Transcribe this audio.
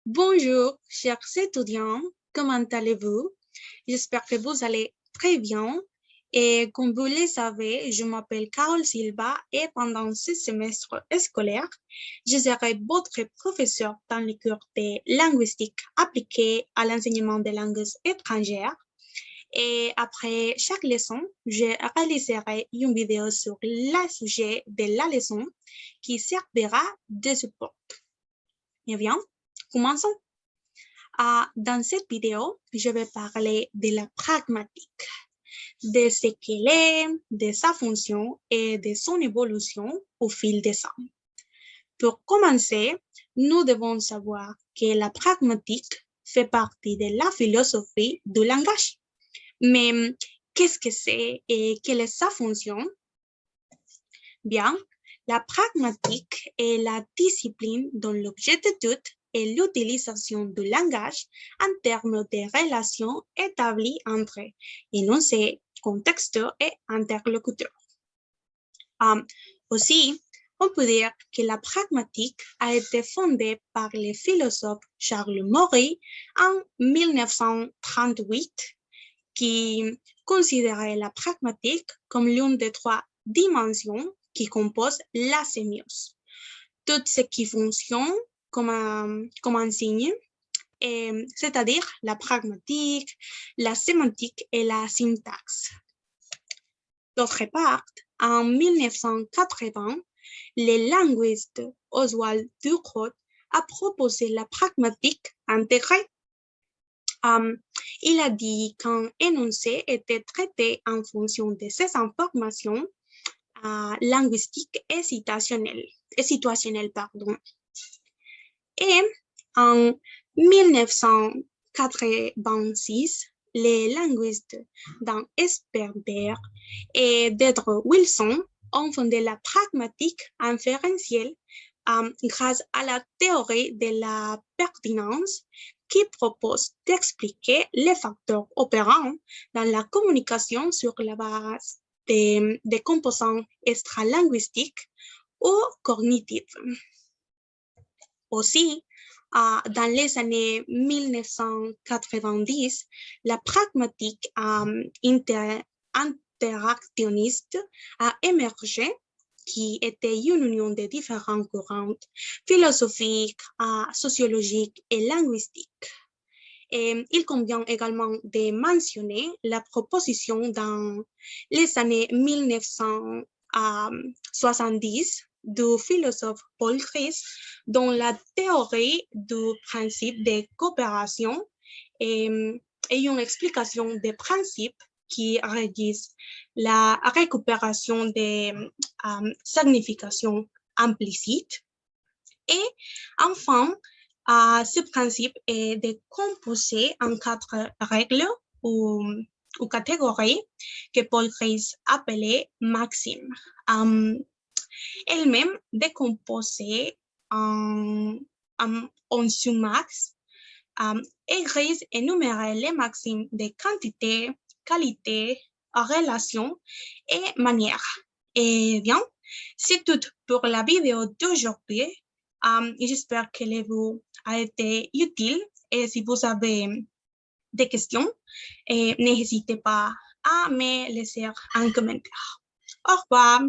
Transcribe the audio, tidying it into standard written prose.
Bonjour, chers étudiants, comment allez-vous? J'espère que vous allez très bien. Et comme vous le savez, je m'appelle Carole Silva et pendant ce semestre scolaire, je serai votre professeur dans le cours de linguistique appliquée à l'enseignement des langues étrangères. Et après chaque leçon, je réaliserai une vidéo sur le sujet de la leçon qui servira de support. Eh bien, commençons. Dans cette vidéo, je vais parler de la pragmatique, de ce qu'elle est, de sa fonction et de son évolution au fil des ans. Pour commencer, nous devons savoir que la pragmatique fait partie de la philosophie du langage. Mais qu'est-ce que c'est et quelle est sa fonction? Bien, la pragmatique est la discipline dont l'objet d'étude est l'utilisation du langage en termes de relations établies entre énoncés, contexte et interlocuteur. Aussi, on peut dire que la pragmatique a été fondée par le philosophe Charles Murray en 1938, qui considérait la pragmatique comme l'une des trois dimensions qui composent la sémiose. Tout ce qui fonctionne comme un signe, c'est-à-dire la pragmatique, la sémantique et la syntaxe. D'autre part, en 1980, le linguiste Oswald Ducrot a proposé la pragmatique intégrée. Il a dit qu'un énoncé était traité en fonction de ses informations linguistiques et situationnelles. Et en 1986, les linguistes Dan Esperberg et Deirdre Wilson ont fondé la pragmatique inférentielle grâce à la théorie de la pertinence qui propose d'expliquer les facteurs opérants dans la communication sur la base des composants extralinguistiques ou cognitifs. Aussi, dans les années 1990, la pragmatique interactionniste a émergé, qui était une union de différents courants philosophiques, sociologiques et linguistiques. Et il convient également de mentionner la proposition dans les années 1970 du philosophe Paul Chris, dont la théorie du principe de coopération est une explication des principes qui régissent la récupération des significations implicites. Et enfin, ce principe est de composer en 4 règles ou catégories que Paul Chris appelait maximes. Elle-même décomposée en sous-max, et Chris énumérait les maximes de quantité, qualité, relation et manière. Et bien, c'est tout pour la vidéo d'aujourd'hui. J'espère que la vidéo a été utile et si vous avez des questions, n'hésitez pas à me laisser un commentaire. Au revoir.